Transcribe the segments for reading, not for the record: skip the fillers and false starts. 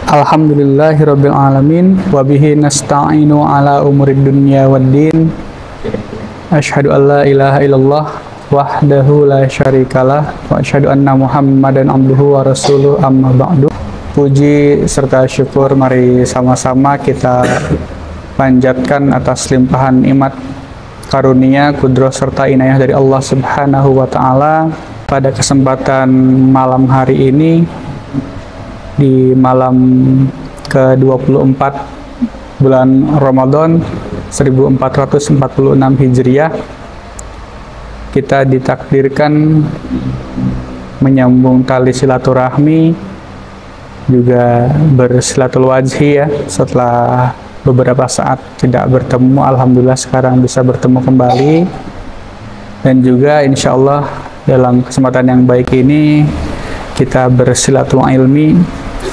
Alhamdulillahirabbil alamin wa bihi nasta'inu ala umurid dunya waddin. Asyhadu an la ilaha illallah wahdahu la syarikalah wa asyhadu anna Muhammadan abduhu wa rasuluh, amma ba'du. Puji serta syukur mari sama-sama kita panjatkan atas limpahan nikmat karunia, kudrah serta inayah dari Allah Subhanahu wa taala pada kesempatan malam hari ini, di malam ke-24 bulan Ramadan 1446 Hijriah, kita ditakdirkan menyambung tali silaturahmi, juga bersilatul wajhi ya, setelah beberapa saat tidak bertemu. Alhamdulillah sekarang bisa bertemu kembali, dan juga insya Allah dalam kesempatan yang baik ini kita bersilaturahmi,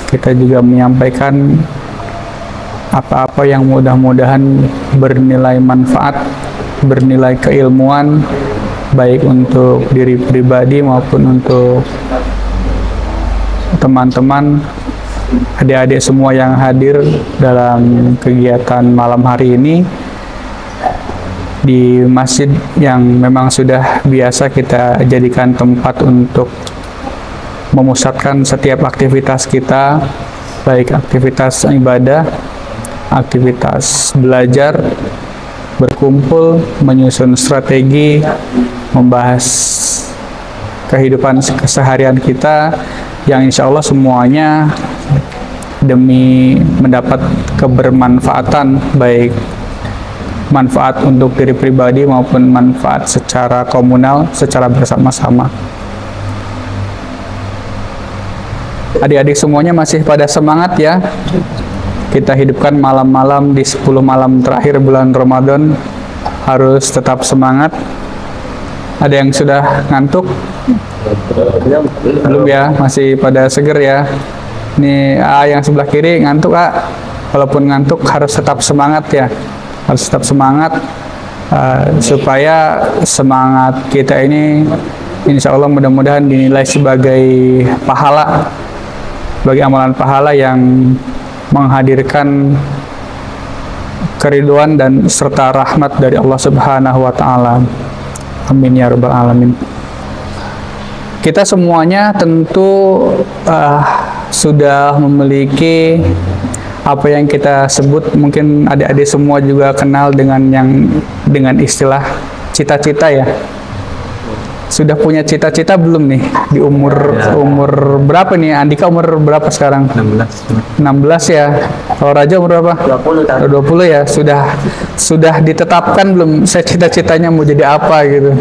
kita juga menyampaikan apa-apa yang mudah-mudahan bernilai manfaat, bernilai keilmuan, baik untuk diri pribadi maupun untuk teman-teman, adik-adik semua yang hadir dalam kegiatan malam hari ini di masjid yang memang sudah biasa kita jadikan tempat untuk memusatkan setiap aktivitas kita, baik aktivitas ibadah, aktivitas belajar, berkumpul, menyusun strategi, membahas kehidupan keseharian kita, yang insya Allah semuanya demi mendapat kebermanfaatan, baik manfaat untuk diri pribadi maupun manfaat secara komunal, secara bersama-sama. Adik-adik semuanya masih pada semangat ya? Kita hidupkan malam-malam di 10 malam terakhir bulan Ramadan, harus tetap semangat. Ada yang sudah ngantuk? Belum ya? Masih pada seger ya? Ini yang sebelah kiri ngantuk, walaupun ngantuk harus tetap semangat ya, harus tetap semangat, supaya semangat kita ini insya Allah mudah-mudahan dinilai sebagai pahala, bagi amalan pahala yang menghadirkan keriduan dan serta rahmat dari Allah Subhanahu wa taala. Amin ya rabbal alamin. Kita semuanya tentu sudah memiliki apa yang kita sebut, mungkin adik-adik semua juga kenal dengan istilah cita-cita ya. Sudah punya cita-cita belum nih di umur berapa nih? Andika umur berapa sekarang? 16 ya. Kalau Raja umur berapa? 20 ya. Sudah ditetapkan belum saya cita-citanya mau jadi apa gitu?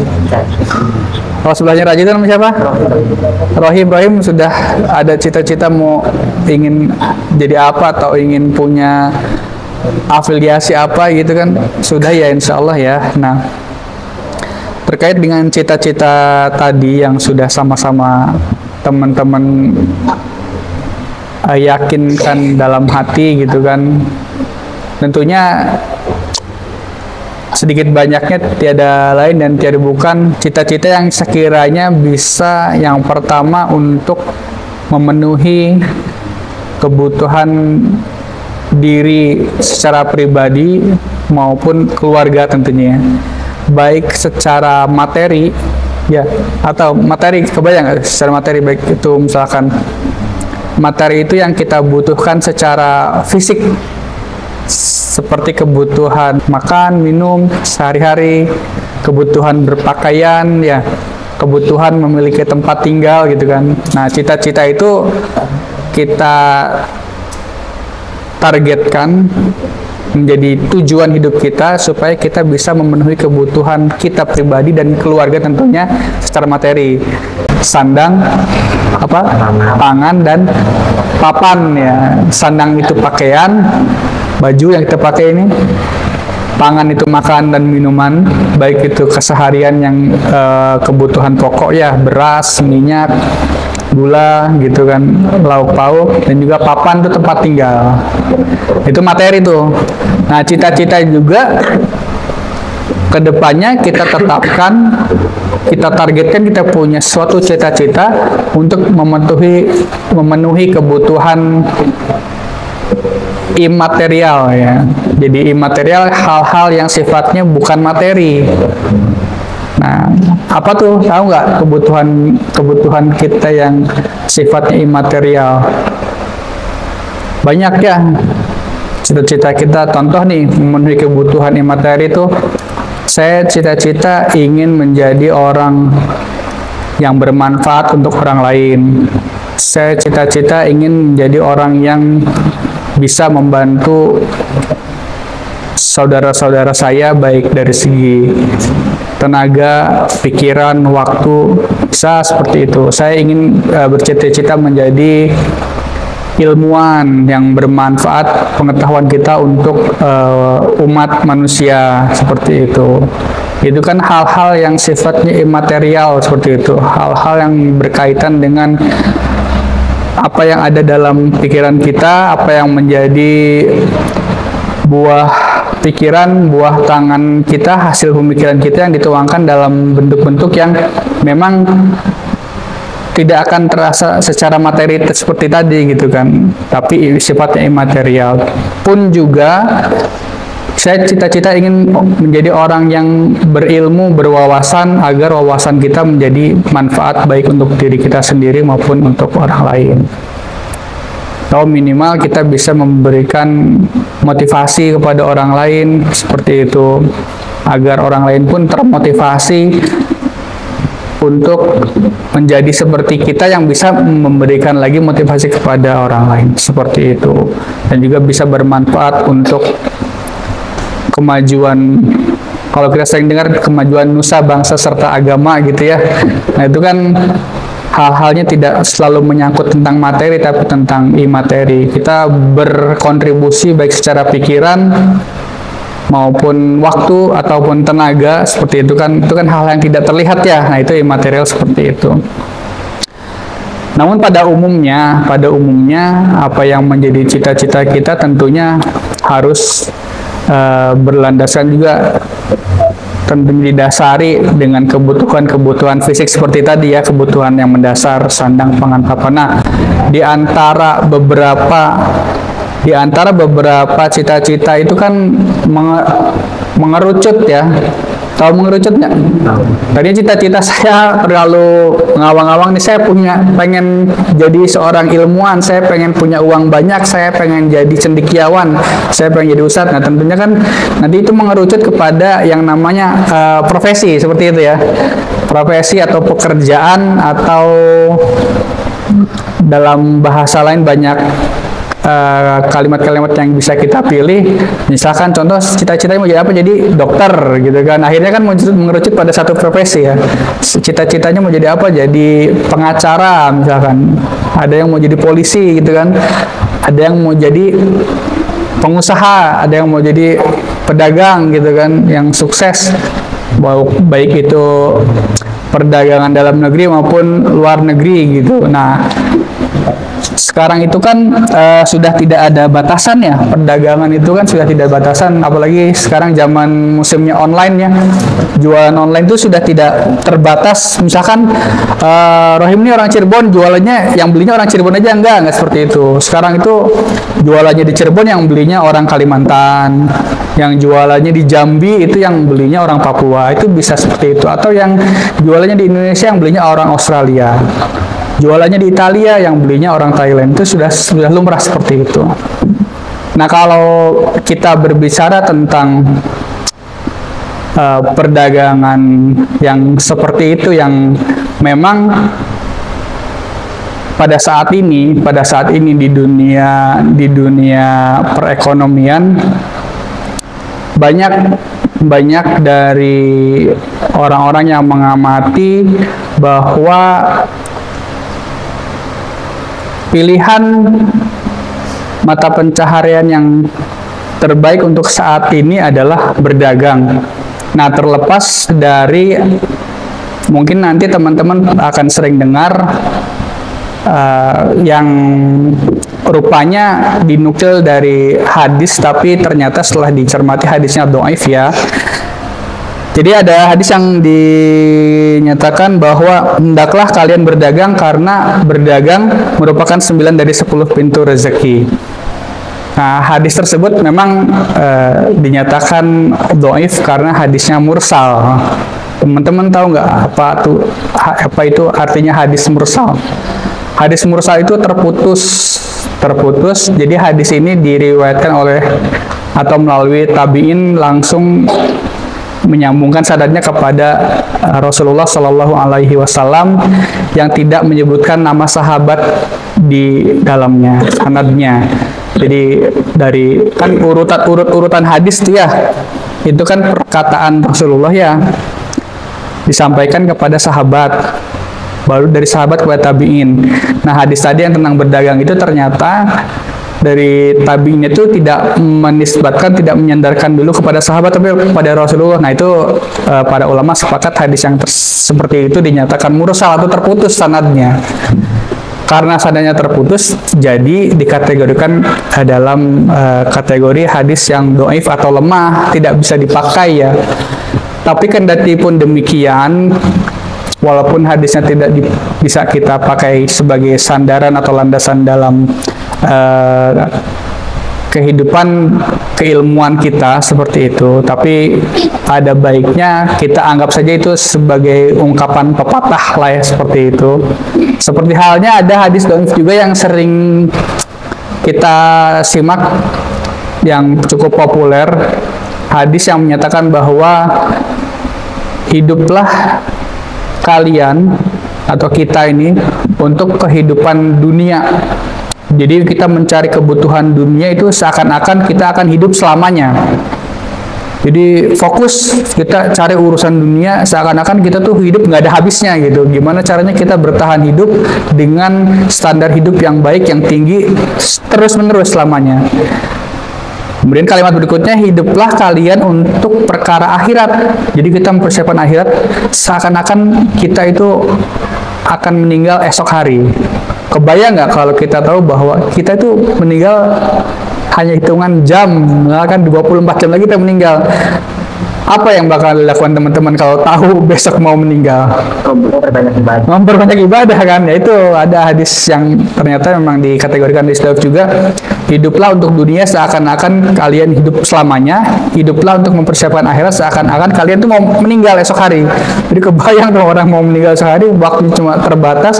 Kalau sebelahnya Raja itu namanya siapa? Rohim sudah ada cita-cita mau ingin jadi apa, atau ingin punya afiliasi apa gitu kan? Sudah ya insya Allah ya. Nah, terkait dengan cita-cita tadi yang sudah sama-sama teman-teman yakinkan dalam hati gitu kan, tentunya sedikit banyaknya tiada lain dan tiada bukan cita-cita yang sekiranya bisa yang pertama untuk memenuhi kebutuhan diri secara pribadi maupun keluarga tentunya, baik secara materi ya, atau materi, kebayang nggak secara materi, baik itu misalkan materi itu yang kita butuhkan secara fisik seperti kebutuhan makan, minum sehari-hari, kebutuhan berpakaian ya, kebutuhan memiliki tempat tinggal gitu kan. Nah, cita-cita itu kita targetkan menjadi tujuan hidup kita supaya kita bisa memenuhi kebutuhan kita pribadi dan keluarga tentunya secara materi. Sandang, pangan dan papan ya. Sandang itu pakaian, baju yang kita pakai ini. Pangan itu makan dan minuman, baik itu keseharian yang kebutuhan pokok ya, beras, minyak, gula gitu kan, lauk pauk, dan juga papan itu tempat tinggal. Itu materi tuh. Nah, cita-cita juga kedepannya kita tetapkan, kita targetkan, kita punya suatu cita-cita untuk memenuhi kebutuhan imaterial ya. Jadi imaterial hal-hal yang sifatnya bukan materi. Nah, apa tuh? Tahu nggak kebutuhan kita yang sifatnya imaterial? Banyak ya. Cita-cita kita, contoh nih, memenuhi kebutuhan imateri itu, saya cita-cita ingin menjadi orang yang bermanfaat untuk orang lain. Saya cita-cita ingin menjadi orang yang bisa membantu saudara-saudara saya, baik dari segi tenaga, pikiran, waktu, bisa seperti itu. Saya ingin bercita-cita menjadi ilmuwan yang bermanfaat pengetahuan kita untuk umat manusia, seperti itu. Itu kan hal-hal yang sifatnya imaterial, seperti itu. Hal-hal yang berkaitan dengan apa yang ada dalam pikiran kita, apa yang menjadi buah pikiran, buah tangan kita, hasil pemikiran kita yang dituangkan dalam bentuk-bentuk yang memang tidak akan terasa secara materi seperti tadi gitu kan, tapi sifatnya imaterial. Pun juga saya cita-cita ingin menjadi orang yang berilmu, berwawasan, agar wawasan kita menjadi manfaat baik untuk diri kita sendiri maupun untuk orang lain. Atau minimal kita bisa memberikan motivasi kepada orang lain, seperti itu, agar orang lain pun termotivasi untuk menjadi seperti kita yang bisa memberikan lagi motivasi kepada orang lain, seperti itu. Dan juga bisa bermanfaat untuk kemajuan, kalau kita sering dengar kemajuan nusa, bangsa, serta agama gitu ya. Nah itu kan hal-halnya tidak selalu menyangkut tentang materi, tapi tentang imateri. Kita berkontribusi baik secara pikiran maupun waktu ataupun tenaga, seperti itu kan hal yang tidak terlihat ya. Nah itu imaterial, seperti itu. Namun pada umumnya apa yang menjadi cita-cita kita tentunya harus berlandasan juga, tentunya didasari dengan kebutuhan fisik seperti tadi ya, kebutuhan yang mendasar, sandang, pangan, papan. Nah, di antara beberapa cita-cita itu kan mengerucut ya. Tahu mengerucut nggak? Tadi cita-cita saya terlalu ngawang-ngawang nih. Saya pengen jadi seorang ilmuwan, saya pengen punya uang banyak, saya pengen jadi cendekiawan, saya pengen jadi ustadz. Nah tentunya kan nanti itu mengerucut kepada yang namanya profesi, seperti itu ya. Profesi atau pekerjaan, atau dalam bahasa lain banyak kalimat-kalimat yang bisa kita pilih. Misalkan contoh cita-citanya mau jadi apa, jadi dokter gitu kan. Akhirnya kan mengerucut pada satu profesi ya. Cita-citanya mau jadi apa, jadi pengacara misalkan. Ada yang mau jadi polisi gitu kan. Ada yang mau jadi pengusaha, ada yang mau jadi pedagang gitu kan, yang sukses, baik itu perdagangan dalam negeri maupun luar negeri gitu. Nah sekarang itu kan sudah tidak ada batasan ya, perdagangan itu kan sudah tidak batasan, apalagi sekarang zaman musimnya online ya, jualan online itu sudah tidak terbatas. Misalkan Rohim ini orang Cirebon, jualannya yang belinya orang Cirebon aja, enggak seperti itu. Sekarang itu jualannya di Cirebon, yang belinya orang Kalimantan, yang jualannya di Jambi itu yang belinya orang Papua, itu bisa seperti itu. Atau yang jualannya di Indonesia, yang belinya orang Australia, jualannya di Italia, yang belinya orang Thailand. Itu sudah lumrah seperti itu. Nah kalau kita berbicara tentang perdagangan yang seperti itu, yang memang pada saat ini di dunia perekonomian, banyak dari orang-orang yang mengamati bahwa pilihan mata pencaharian yang terbaik untuk saat ini adalah berdagang. Nah, terlepas dari, mungkin nanti teman-teman akan sering dengar yang rupanya dinukil dari hadis, tapi ternyata setelah dicermati hadisnya dhaif ya. Jadi ada hadis yang dinyatakan bahwa hendaklah kalian berdagang, karena berdagang merupakan 9 dari 10 pintu rezeki. Nah, hadis tersebut memang dinyatakan dhaif karena hadisnya mursal. Teman-teman tahu nggak apa itu artinya hadis mursal? Hadis mursal itu terputus. Jadi hadis ini diriwayatkan oleh atau melalui tabi'in langsung menyambungkan sanadnya kepada Rasulullah Shallallahu Alaihi Wasallam yang tidak menyebutkan nama sahabat di dalamnya sanadnya. Jadi dari kan urutan hadis tuh ya, itu kan perkataan Rasulullah ya disampaikan kepada sahabat, baru dari sahabat kepada tabi'in. Nah, hadis tadi yang tentang berdagang itu ternyata dari tabi'in itu tidak menisbatkan, tidak menyandarkan dulu kepada sahabat tapi kepada Rasulullah. Nah, itu para ulama sepakat hadis yang seperti itu dinyatakan mursal atau terputus sanadnya. Karena sanadnya terputus, jadi dikategorikan dalam kategori hadis yang dhaif atau lemah, tidak bisa dipakai ya. Tapi kendati pun demikian, walaupun hadisnya tidak bisa kita pakai sebagai sandaran atau landasan dalam kehidupan keilmuan kita seperti itu, tapi ada baiknya kita anggap saja itu sebagai ungkapan pepatah lah ya, seperti itu. Seperti halnya ada hadis dhaif juga yang sering kita simak yang cukup populer, hadis yang menyatakan bahwa hiduplah kalian atau kita ini untuk kehidupan dunia. Jadi kita mencari kebutuhan dunia itu seakan-akan kita akan hidup selamanya. Jadi fokus kita cari urusan dunia seakan-akan kita tuh hidup nggak ada habisnya gitu. Gimana caranya kita bertahan hidup dengan standar hidup yang baik, yang tinggi terus-menerus selamanya. Kemudian kalimat berikutnya, hiduplah kalian untuk perkara akhirat. Jadi kita mempersiapkan akhirat seakan-akan kita itu akan meninggal esok hari. Kebayang nggak kalau kita tahu bahwa kita itu meninggal hanya hitungan jam, kan 24 jam lagi kita meninggal. Apa yang bakal dilakukan teman-teman kalau tahu besok mau meninggal? Memperbanyak ibadah kan? Ya itu ada hadis yang ternyata memang dikategorikan hadis dhaif juga. Hiduplah untuk dunia seakan-akan kalian hidup selamanya. Hiduplah untuk mempersiapkan akhirat seakan-akan kalian tuh mau meninggal esok hari. Jadi kebayang tuh orang mau meninggal esok hari, waktunya cuma terbatas.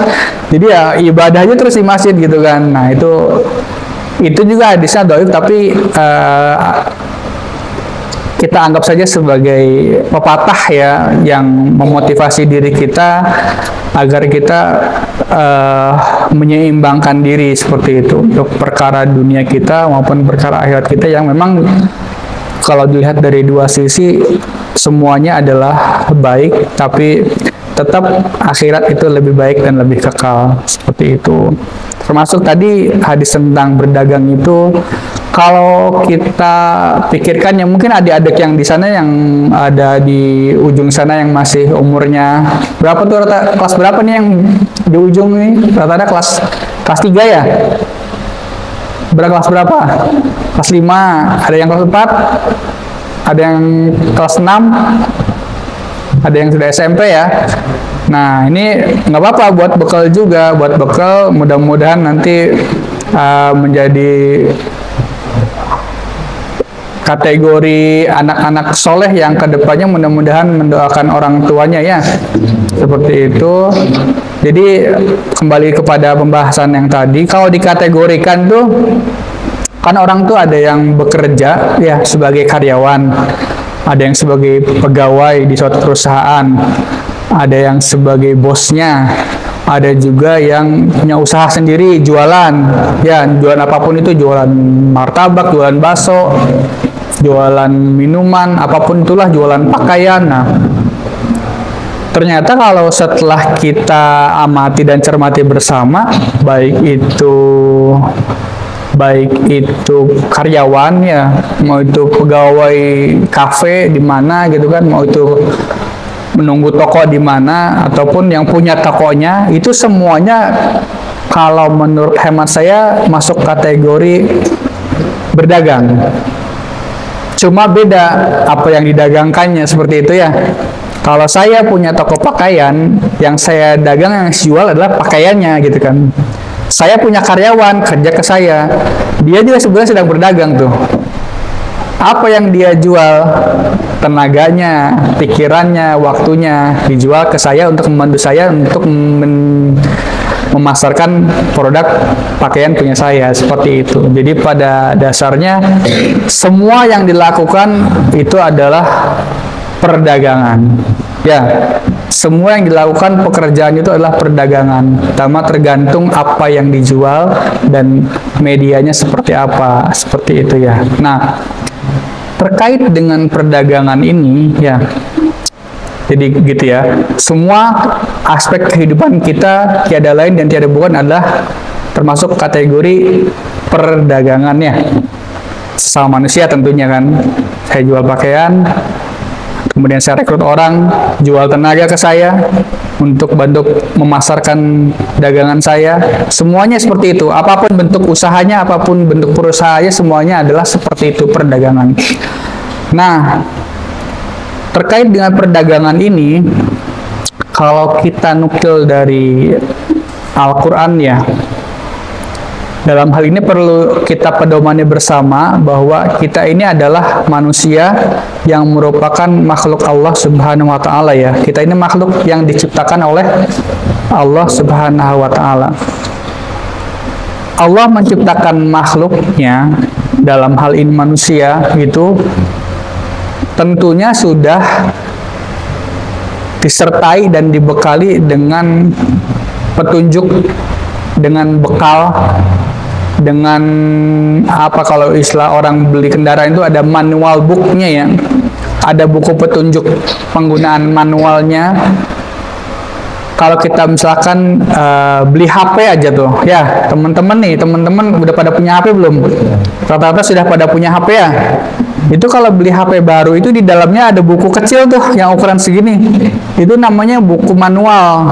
Jadi ya ibadahnya terus di masjid gitu kan. Nah itu juga hadisnya dhaif, tapi kita anggap saja sebagai pepatah ya, yang memotivasi diri kita agar kita menyeimbangkan diri seperti itu untuk perkara dunia kita maupun perkara akhirat kita, yang memang kalau dilihat dari dua sisi semuanya adalah baik, tapi tetap akhirat itu lebih baik dan lebih kekal seperti itu. Termasuk tadi hadis tentang berdagang itu, kalau kita pikirkan ya mungkin adik-adik yang di sana, yang ada di ujung sana yang masih umurnya berapa tuh, kelas berapa nih yang di ujung nih, rata-rata kelas 3 ya? Kelas berapa? Kelas 5, ada yang kelas 4, ada yang kelas 6, ada yang sudah SMP ya. Nah ini nggak apa-apa buat bekal juga, buat bekal mudah-mudahan nanti menjadi kategori anak-anak soleh yang kedepannya mudah-mudahan mendoakan orang tuanya ya, seperti itu. Jadi kembali kepada pembahasan yang tadi, kalau dikategorikan tuh kan orang tuh ada yang bekerja ya sebagai karyawan, ada yang sebagai pegawai di suatu perusahaan, ada yang sebagai bosnya, ada juga yang punya usaha sendiri, jualan ya, jualan apapun itu, jualan martabak, jualan bakso, jualan minuman, apapun itulah, jualan pakaian. Nah, ternyata kalau setelah kita amati dan cermati bersama, baik itu karyawan ya, mau itu pegawai kafe di mana gitu kan, mau itu menunggu toko di mana, ataupun yang punya tokonya, itu semuanya kalau menurut hemat saya masuk kategori berdagang. Cuma beda apa yang didagangkannya, seperti itu ya. Kalau saya punya toko pakaian, yang saya dagang, yang jual adalah pakaiannya gitu kan. Saya punya karyawan kerja ke saya. dia juga sebenarnya sedang berdagang tuh. Apa yang dia jual, tenaganya, pikirannya, waktunya, dijual ke saya untuk membantu saya untuk memasarkan produk pakaian punya saya, seperti itu. Jadi pada dasarnya semua yang dilakukan itu adalah perdagangan. Ya, semua yang dilakukan pekerjaan itu adalah perdagangan. Pertama tergantung apa yang dijual dan medianya seperti apa, seperti itu ya. Nah, terkait dengan perdagangan ini ya, jadi gitu ya, semua aspek kehidupan kita tiada lain dan tiada bukan adalah termasuk kategori perdagangannya. Sesama manusia tentunya kan, saya jual pakaian, kemudian saya rekrut orang, jual tenaga ke saya untuk bantu memasarkan dagangan saya. Semuanya seperti itu. Apapun bentuk usahanya, apapun bentuk perusahaannya, semuanya adalah seperti itu, perdagangan. Nah, terkait dengan perdagangan ini, kalau kita nukil dari Al-Quran ya, dalam hal ini perlu kita pedomani bersama bahwa kita ini adalah manusia yang merupakan makhluk Allah Subhanahu wa Ta'ala ya. Kita ini makhluk yang diciptakan oleh Allah Subhanahu wa Ta'ala. Allah menciptakan makhluknya, dalam hal ini manusia itu tentunya sudah disertai dan dibekali dengan petunjuk, dengan bekal, dengan apa, kalau istilah orang beli kendaraan itu ada manual booknya ya, ada buku petunjuk penggunaan manualnya. Kalau kita misalkan beli HP aja tuh ya, teman-teman udah pada punya HP belum? Rata-rata sudah pada punya HP ya. Itu kalau beli HP baru itu di dalamnya ada buku kecil tuh yang ukuran segini, itu namanya buku manual,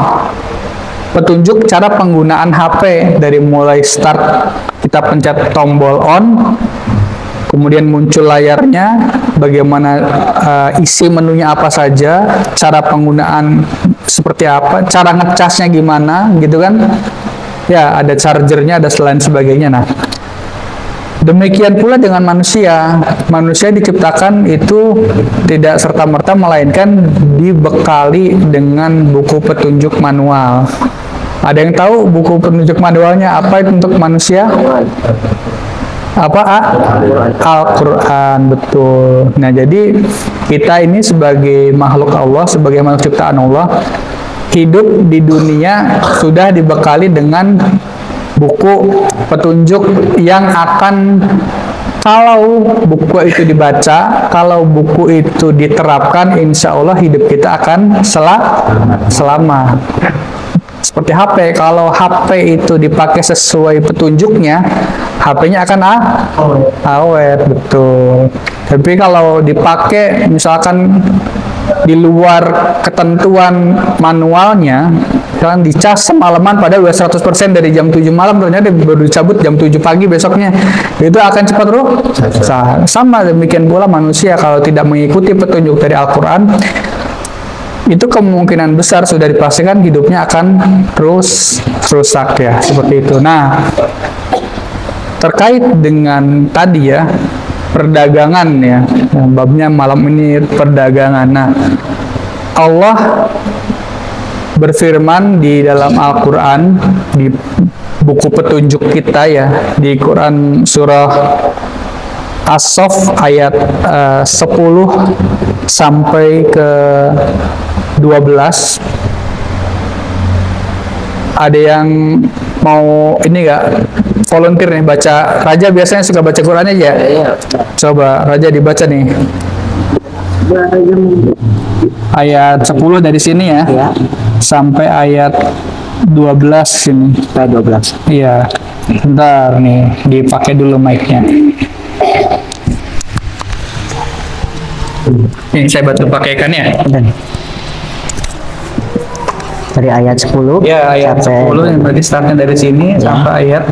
petunjuk cara penggunaan HP, dari mulai start kita pencet tombol on, kemudian muncul layarnya, bagaimana isi menunya apa saja, cara penggunaan seperti apa, cara ngecasnya gimana gitu kan ya, ada chargernya, ada selain sebagainya. Nah, demikian pula dengan manusia. Manusia diciptakan itu tidak serta-merta, melainkan dibekali dengan buku petunjuk manual. Ada yang tahu buku petunjuk manualnya apa itu untuk manusia? Apa? Al-Quran, betul. Nah, jadi kita ini sebagai makhluk Allah, sebagai makhluk ciptaan Allah, hidup di dunia sudah dibekali dengan buku petunjuk yang akan, kalau buku itu dibaca, kalau buku itu diterapkan, insya Allah hidup kita akan selama. Seperti HP, kalau HP itu dipakai sesuai petunjuknya, HP-nya akan awet, betul. Tapi kalau dipakai misalkan di luar ketentuan manualnya, misalkan dicas semalaman padahal udah 100% dari jam 7 malam, ternyata baru dicabut jam 7 pagi besoknya, itu akan cepat rusak. Sama demikian pula manusia, kalau tidak mengikuti petunjuk dari Al-Quran, itu kemungkinan besar sudah dipastikan hidupnya akan terus rusak ya, seperti itu. Nah, terkait dengan tadi ya, perdagangan ya, babnya malam ini perdagangan. Nah, Allah berfirman di dalam Al-Quran, di buku petunjuk kita ya, di Quran surah As-Saff ayat 10 sampai ke 12. Ada yang mau ini nggak, volunteer nih baca? Raja biasanya suka baca Quran aja. Coba Raja dibaca nih. Ayat 10 dari sini ya. Sampai ayat 12 sini. 12. Iya. Bentar nih, dipakai dulu mic-nya. Ini saya bantu pakaikan ya. Dari ayat 10 ya, ayat 10 yang berarti startnya dari sini sampai ayat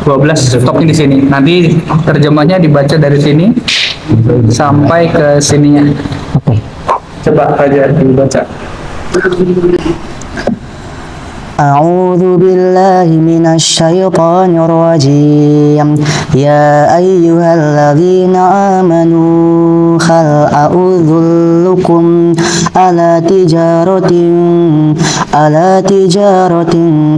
12, stopnya di sini. Nanti terjemahnya dibaca dari sini sampai ke sininya. Coba aja dibaca. أعوذ بالله من الشيطان الرجيم يا أيها الذين آمنوا هل أدلكم على تجارة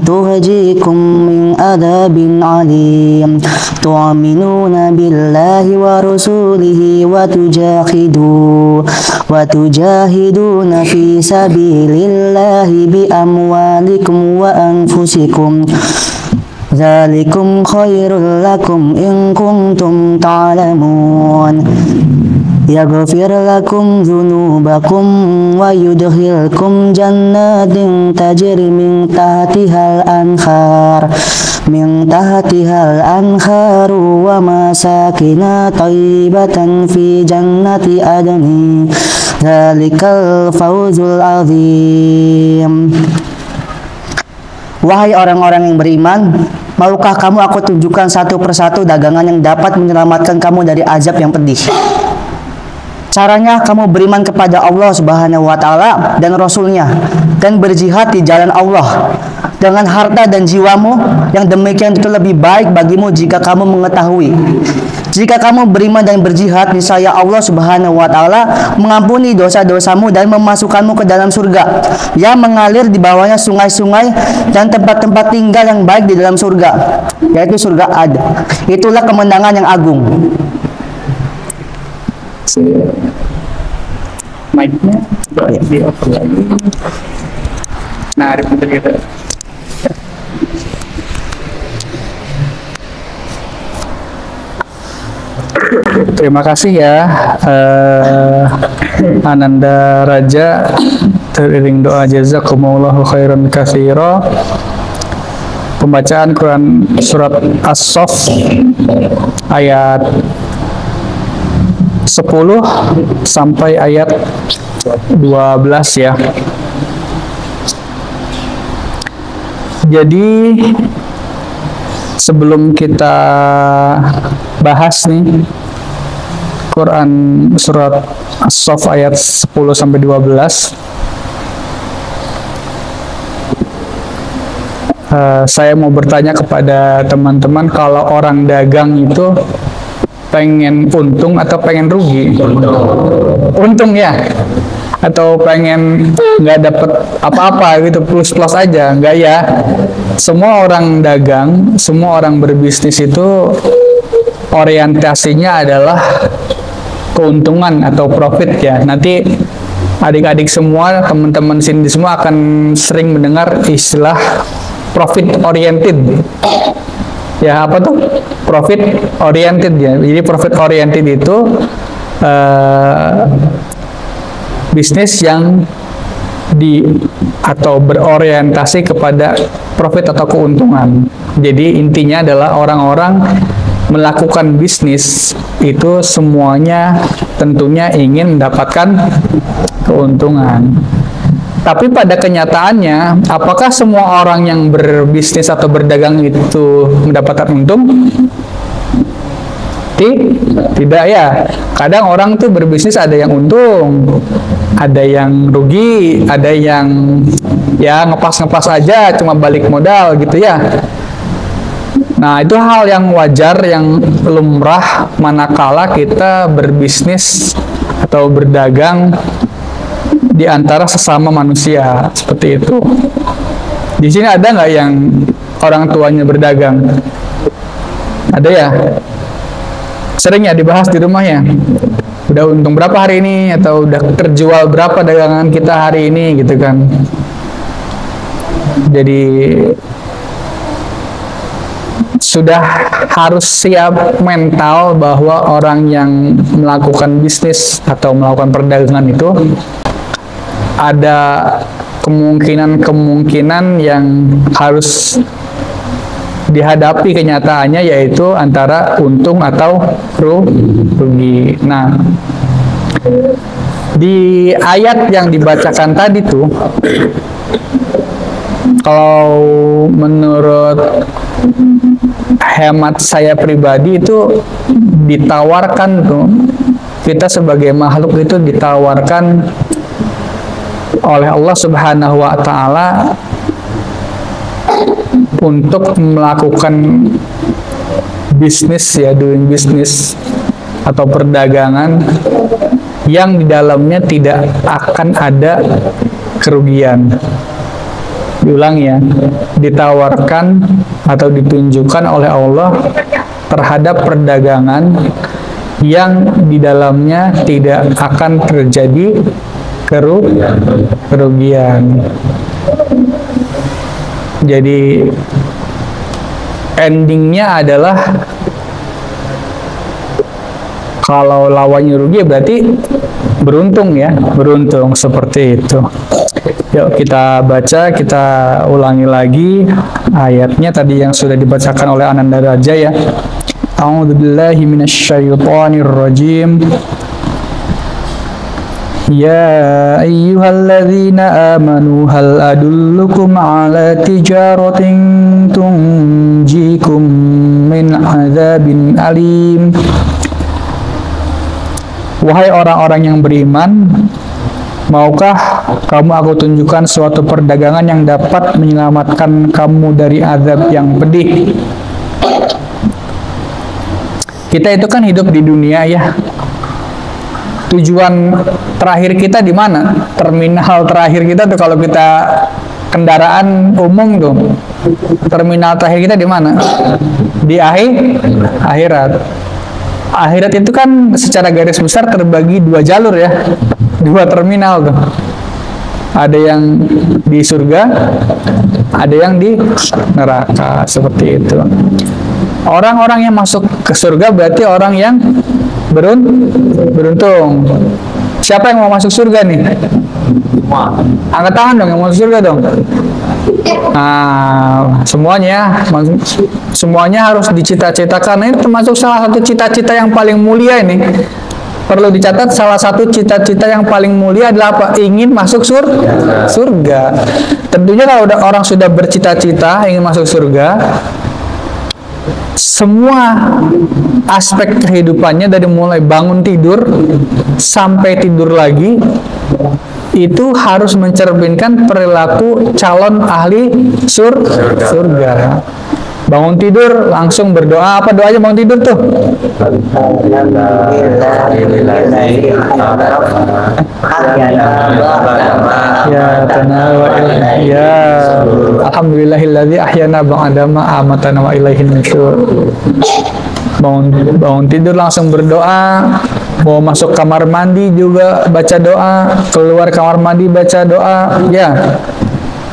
تنجيكم من عذاب عليم تؤمنون بالله ورسوله وتجاهدون في سبيل الله بأموالكم وأنفسكم ذلكم خير لكم إن كنتم تعلمون يغفر لكم ذنوبكم ويدخلكم جنات تجري من تحتها الأنهار ومساكن طيبة في جنة عدن ذلك الفوز العظيم. Wahai orang-orang yang beriman, maukah kamu aku tunjukkan satu persatu dagangan yang dapat menyelamatkan kamu dari azab yang pedih? Caranya kamu beriman kepada Allah Subhanahu wa Ta'ala dan Rasul-Nya dan berjihad di jalan Allah dengan harta dan jiwamu. Yang demikian itu lebih baik bagimu jika kamu mengetahui. Jika kamu beriman dan berjihad, niscaya Allah Subhanahu wa Ta'ala mengampuni dosa-dosamu dan memasukkanmu ke dalam surga yang mengalir di bawahnya sungai-sungai dan tempat-tempat tinggal yang baik di dalam surga, yaitu surga Ad. Itulah kemenangan yang agung. Mic-nya di off lagi. Nah, repeat kita. Terima kasih ya Ananda Raja, teriring doa jazakumullahu khairan katsira. Pembacaan Quran surat As-Saff ayat 10 sampai ayat 12 ya. Jadi sebelum kita bahas nih Quran surat As-Saff ayat 10 sampai 12, saya mau bertanya kepada teman-teman, kalau orang dagang itu pengen untung atau pengen rugi? Untung ya? Atau pengen nggak dapet apa-apa gitu, plus-plus aja? Nggak ya? Semua orang dagang, semua orang berbisnis itu orientasinya adalah keuntungan atau profit ya. Nanti adik-adik semua, teman-teman sini semua akan sering mendengar istilah profit oriented. Ya, apa tuh? Profit oriented ya. Jadi profit oriented itu bisnis yang atau berorientasi kepada profit atau keuntungan. Jadi intinya adalah orang-orang melakukan bisnis itu semuanya tentunya ingin mendapatkan keuntungan. Tapi pada kenyataannya, apakah semua orang yang berbisnis atau berdagang itu mendapatkan untung? Tidak ya. Kadang orang tuh berbisnis ada yang untung, ada yang rugi, ada yang ya ngepas-ngepas aja, cuma balik modal gitu ya. Nah, itu hal yang wajar, yang lumrah manakala kita berbisnis atau berdagang di antara sesama manusia, seperti itu. Di sini ada nggak yang orang tuanya berdagang? Ada ya? Sering ya dibahas di rumahnya. Udah untung berapa hari ini, atau udah terjual berapa dagangan kita hari ini gitu kan. Jadi sudah harus siap mental bahwa orang yang melakukan bisnis atau melakukan perdagangan itu ada kemungkinan-kemungkinan yang harus dihadapi kenyataannya, yaitu antara untung atau rugi. Nah, di ayat yang dibacakan tadi tuh, kalau menurut hemat saya pribadi itu ditawarkan tuh, kita sebagai makhluk itu ditawarkan oleh Allah Subhanahu wa Ta'ala untuk melakukan bisnis ya, doing bisnis atau perdagangan yang di dalamnya tidak akan ada kerugian. Diulang ya, ditawarkan atau ditunjukkan oleh Allah terhadap perdagangan yang di dalamnya tidak akan terjadi kerugian. Jadi endingnya adalah kalau lawannya rugi berarti beruntung ya, beruntung seperti itu. Yuk kita baca, kita ulangi lagi ayatnya tadi yang sudah dibacakan oleh Ananda Raja ya. A'udzubillahi minasyaitonir rajim. Ya ayyuhalladzina amanu hal adullukum ala tijaratin tunjikum min adzabin alim. Wahai orang-orang yang beriman, maukah kamu aku tunjukkan suatu perdagangan yang dapat menyelamatkan kamu dari azab yang pedih? Kita itu kan hidup di dunia ya. Tujuan terakhir kita di mana? Terminal terakhir kita tuh kalau kita kendaraan umum tuh. Terminal terakhir kita di mana? Di akhirat. Akhirat itu kan secara garis besar terbagi dua jalur ya. Dua terminal tuh. Ada yang di surga, ada yang di neraka, seperti itu. Orang-orang yang masuk ke surga berarti orang yang beruntung. Siapa yang mau masuk surga nih? Angkat tangan dong yang mau masuk surga dong. Nah, semuanya harus dicita-citakan. Ini termasuk salah satu cita-cita yang paling mulia ini. Perlu dicatat, salah satu cita-cita yang paling mulia adalah apa? Ingin masuk surga. Tentunya kalau orang sudah bercita-cita ingin masuk surga, semua aspek kehidupannya dari mulai bangun tidur sampai tidur lagi itu harus mencerminkan perilaku calon ahli surga. Bangun tidur langsung berdoa. Apa doanya bangun tidur tuh? Ya alhamdulillahilladzi ahyana ba'da ma amatana wa ilaihin nusyur. Bangun tidur langsung berdoa. Mau masuk kamar mandi juga baca doa, keluar kamar mandi baca doa, ya.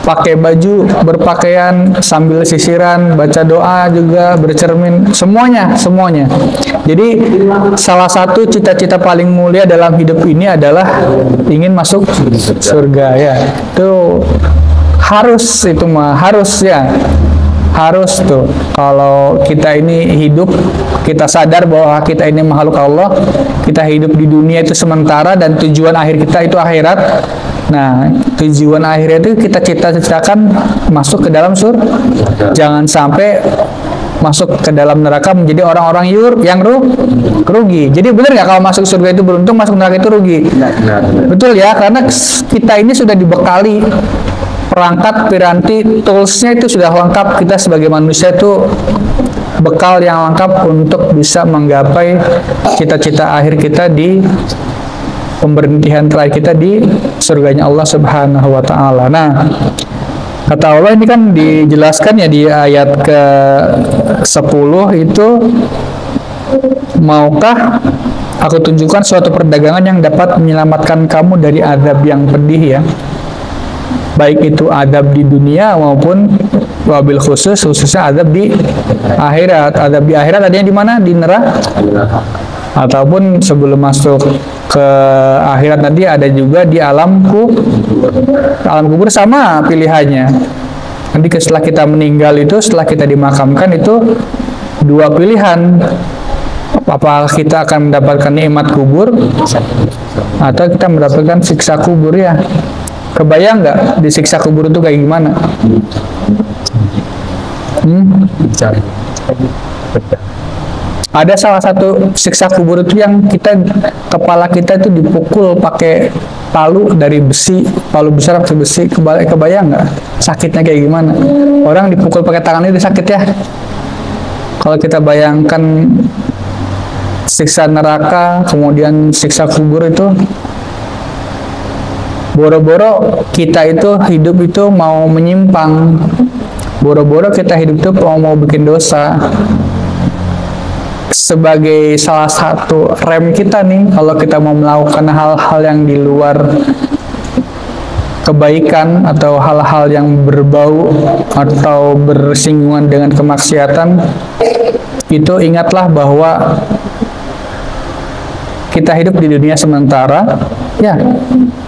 Pakai baju, berpakaian sambil sisiran, baca doa juga, bercermin, semuanya. Jadi salah satu cita-cita paling mulia dalam hidup ini adalah ingin masuk surga ya. Itu harus harus tuh. Kalau kita ini hidup, kita sadar bahwa kita ini makhluk Allah, kita hidup di dunia itu sementara dan tujuan akhir kita itu akhirat. Nah, tujuan akhirnya itu kita cita-citakan masuk ke dalam surga. Jangan sampai masuk ke dalam neraka menjadi orang-orang yang rugi. Jadi benar nggak kalau masuk surga itu beruntung, masuk neraka itu rugi? Betul ya, karena kita ini sudah dibekali perangkat, piranti, toolsnya itu sudah lengkap. Kita sebagai manusia itu bekal yang lengkap untuk bisa menggapai cita-cita akhir kita di pemberhentian terakhir kita di surganya Allah Subhanahu wa Ta'ala. Nah, kata Allah ini kan dijelaskan ya di ayat ke-10 itu, maukah aku tunjukkan suatu perdagangan yang dapat menyelamatkan kamu dari azab yang pedih ya, baik itu azab di dunia maupun wabil khususnya azab di akhirat. Azab di akhirat adanya di mana? Di neraka. Ataupun sebelum masuk ke akhirat nanti ada juga di alam kubur sama pilihannya. Nanti setelah kita meninggal itu, setelah kita dimakamkan itu dua pilihan. Apakah kita akan mendapatkan nikmat kubur atau kita mendapatkan siksa kubur ya. Kebayang nggak disiksa kubur itu kayak gimana? Ada salah satu siksa kubur itu yang kepala kita itu dipukul pakai palu dari besi, palu besar pakai besi. Kebayang nggak sakitnya kayak gimana? Orang dipukul pakai tangannya itu sakit ya. Kalau kita bayangkan siksa neraka, kemudian siksa kubur itu, boro-boro kita itu hidup itu mau menyimpang, boro-boro kita hidup itu mau bikin dosa. Sebagai salah satu rem kita nih, kalau kita mau melakukan hal-hal yang di luar kebaikan atau hal-hal yang berbau atau bersinggungan dengan kemaksiatan, itu ingatlah bahwa kita hidup di dunia sementara, ya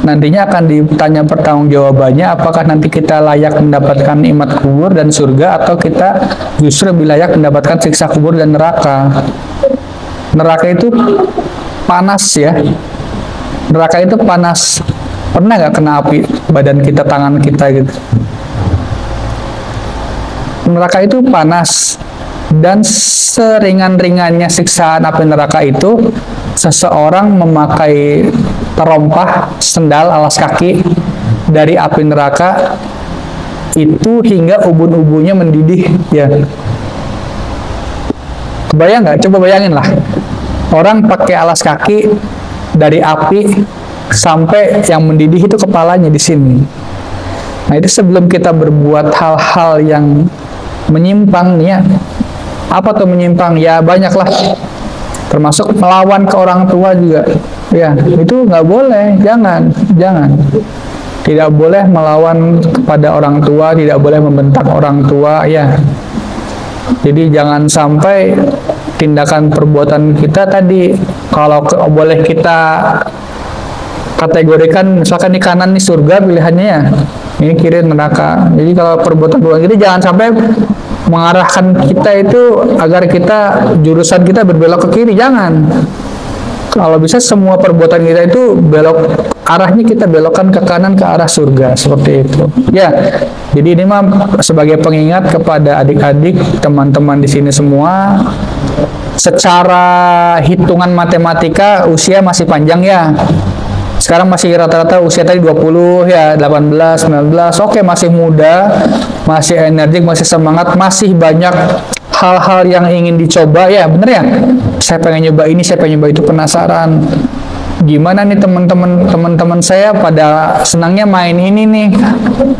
nantinya akan ditanya pertanggungjawabannya, apakah nanti kita layak mendapatkan nikmat kubur dan surga, atau kita justru lebih layak mendapatkan siksa kubur dan neraka. Neraka itu panas ya, neraka itu panas. Pernah nggak kena api badan kita, tangan kita gitu? Neraka itu panas, dan seringan-ringannya siksaan api neraka itu, seseorang memakai terompah, sendal, alas kaki dari api neraka itu hingga ubun-ubunnya mendidih ya. Kebayang nggak? Coba bayangin lah, orang pakai alas kaki dari api sampai yang mendidih itu kepalanya di sini. Nah itu sebelum kita berbuat hal-hal yang menyimpang nih ya. Apa tuh menyimpang? Ya banyak lah, termasuk melawan ke orang tua juga ya, itu nggak boleh, jangan tidak boleh melawan kepada orang tua, tidak boleh membentak orang tua ya. Jadi jangan sampai tindakan perbuatan kita tadi, kalau boleh kita kategorikan, misalkan di kanan nih surga pilihannya ya, ini kiri neraka. Jadi kalau perbuatan kita jangan sampai mengarahkan kita itu agar jurusan kita berbelok ke kiri, jangan. Kalau bisa semua perbuatan kita itu belok, arahnya kita belokkan ke kanan, ke arah surga, seperti itu ya. Jadi ini mah sebagai pengingat kepada adik-adik, teman-teman di sini semua, secara hitungan matematika usia masih panjang ya. Sekarang masih rata-rata usia tadi 20 ya, 18, 19, oke, masih muda, masih energik, masih semangat, masih banyak hal-hal yang ingin dicoba ya, bener ya? Saya pengen nyoba ini, saya pengen nyoba itu, penasaran. Gimana nih teman-teman saya pada senangnya main ini nih.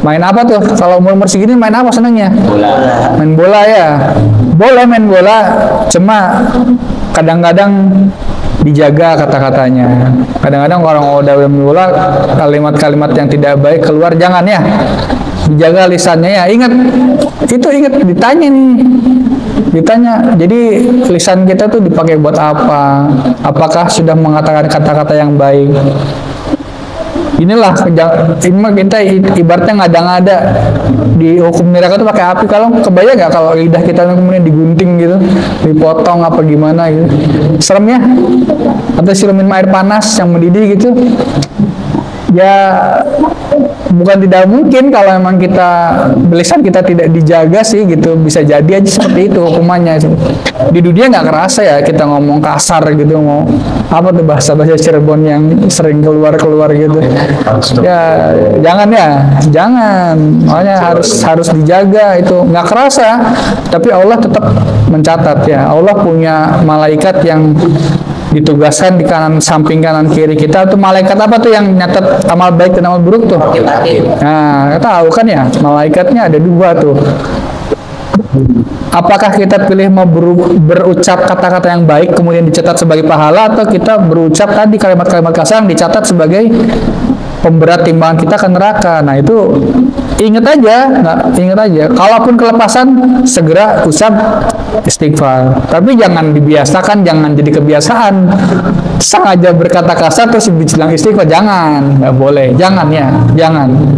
Main apa tuh? Kalau umur segini main apa senangnya? Bola. Main bola ya. Boleh main bola, cuma kadang-kadang dijaga kata-katanya. Kadang-kadang orang udah main bola, kalimat-kalimat yang tidak baik keluar, jangan ya. Dijaga lisannya ya. Ingat ditanya nih. Jadi lisan kita tuh dipakai buat apa? Apakah sudah mengatakan kata-kata yang baik? Inilah kita ibaratnya ngada-ngada di hukum neraka itu pakai api. Kalau kebayang nggak kalau lidah kita kemudian digunting gitu, dipotong apa gimana gitu, serem ya? Atau sirumin air panas yang mendidih gitu ya. Bukan tidak mungkin kalau memang lisan kita tidak dijaga sih gitu, bisa jadi aja seperti itu hukumannya. Di dunia nggak kerasa ya kita ngomong kasar gitu, mau apa tuh bahasa Cirebon yang sering keluar gitu ya, jangan, makanya harus dijaga, itu nggak kerasa, tapi Allah tetap mencatat ya. Allah punya malaikat yang ditugaskan di samping kanan kiri kita. Tuh malaikat apa tuh yang nyatet amal baik dan amal buruk tuh? Nah, tahu kan ya, malaikatnya ada 2 tuh. Apakah kita pilih mau berucap kata-kata yang baik kemudian dicatat sebagai pahala, atau kita berucap tadi kalimat-kalimat kasar yang dicatat sebagai pemberat timbangan kita ke neraka? Nah itu ingat aja. Kalaupun kelepasan, segera ucap istighfar. Tapi jangan dibiasakan, jangan jadi kebiasaan. Sengaja berkata kasar terus bilang istighfar, jangan, nggak boleh, jangan.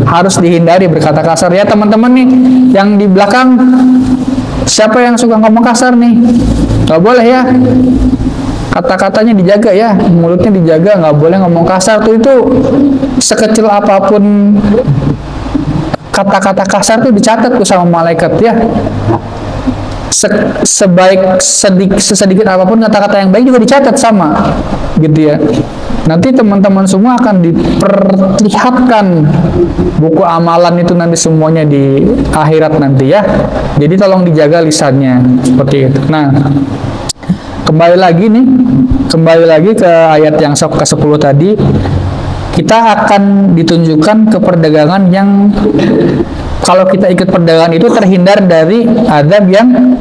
Harus dihindari berkata kasar ya teman-teman nih. Yang di belakang, siapa yang suka ngomong kasar nih? Nggak boleh ya. Kata-katanya dijaga ya, mulutnya dijaga, nggak boleh ngomong kasar tuh. Itu sekecil apapun kata-kata kasar tuh dicatat tuh sama malaikat ya. Sesedikit apapun kata-kata yang baik juga dicatat sama, gitu ya. Nanti teman-teman semua akan diperlihatkan buku amalan itu nanti semuanya di akhirat nanti ya. Jadi tolong dijaga lisannya seperti itu. Nah, kembali lagi ke ayat yang ke-10 tadi. Kita akan ditunjukkan ke perdagangan yang kalau kita ikut perdagangan itu terhindar dari azab yang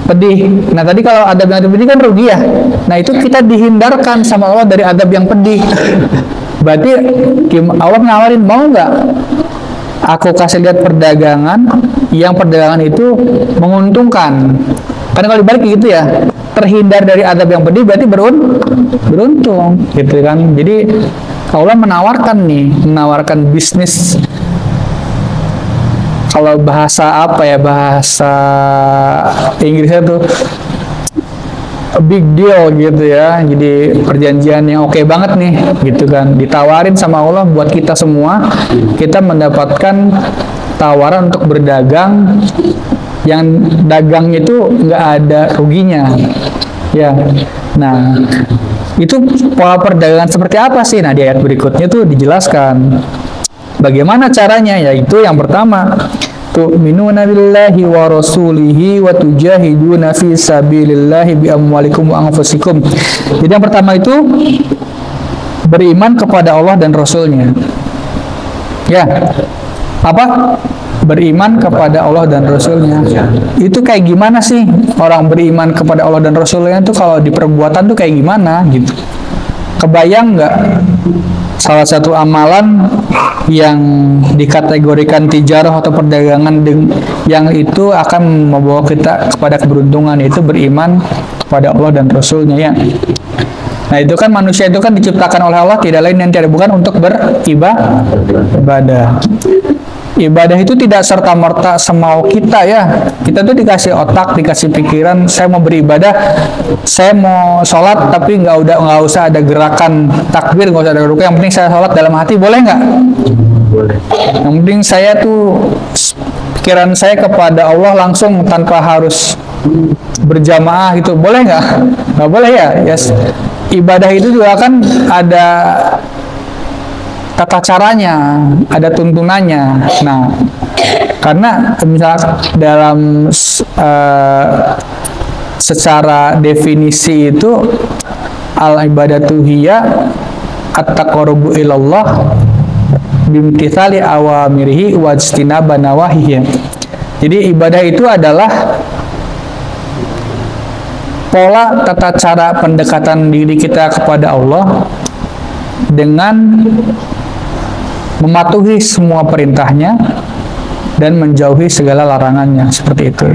pedih. Nah tadi kalau azab yang pedih kan rugi ya. Nah itu kita dihindarkan sama Allah dari azab yang pedih. Berarti Allah nawarin, mau nggak aku kasih lihat perdagangan yang perdagangan itu menguntungkan. Karena kalau dibalik gitu ya, terhindar dari azab yang pedih berarti beruntung gitu kan. Jadi Allah menawarkan bisnis, kalau bahasa bahasa Inggrisnya tuh a big deal gitu ya. Jadi perjanjian yang oke banget nih gitu kan, ditawarin sama Allah buat kita semua. Kita mendapatkan tawaran untuk berdagang yang dagang itu nggak ada ruginya ya. Nah itu pola perdagangan seperti apa sih? Nah di ayat berikutnya tuh dijelaskan bagaimana caranya, yaitu yang pertama, tu'minuna billahi wa rasulihi wa tujahiduna fi sabilillahi bi amwalikum wa anfusikum. Jadi yang pertama itu beriman kepada Allah dan Rasulnya. Ya, apa? Beriman kepada Allah dan Rasulnya. Itu kayak gimana sih orang beriman kepada Allah dan Rasulnya itu kalau di perbuatan tuh kayak gimana gitu? Kebayang nggak salah satu amalan yang dikategorikan tijarah atau perdagangan yang itu akan membawa kita kepada keberuntungan, yaitu beriman kepada Allah dan Rasulnya ya. Nah itu kan manusia itu kan diciptakan oleh Allah tidak lain dan tidak bukan untuk beribadah. Ibadah itu tidak serta-merta semau kita ya. Kita tuh dikasih otak, dikasih pikiran, saya mau beribadah, saya mau sholat tapi nggak usah ada gerakan takbir, nggak usah ada rukuk, yang penting saya sholat dalam hati, boleh nggak? Boleh. Yang penting saya tuh pikiran saya kepada Allah langsung tanpa harus berjamaah gitu, boleh nggak? Nggak boleh ya. Yes. Ibadah itu juga kan ada tata caranya, ada tuntunannya. Nah, karena misalnya dalam secara definisi itu al-ibadatu hiya at-taqarrubu ilallah bimtithali awamirihi wa ijtinaba nawahihi. Jadi ibadah itu adalah pola tata cara pendekatan diri kita kepada Allah dengan mematuhi semua perintahnya dan menjauhi segala larangannya, seperti itu.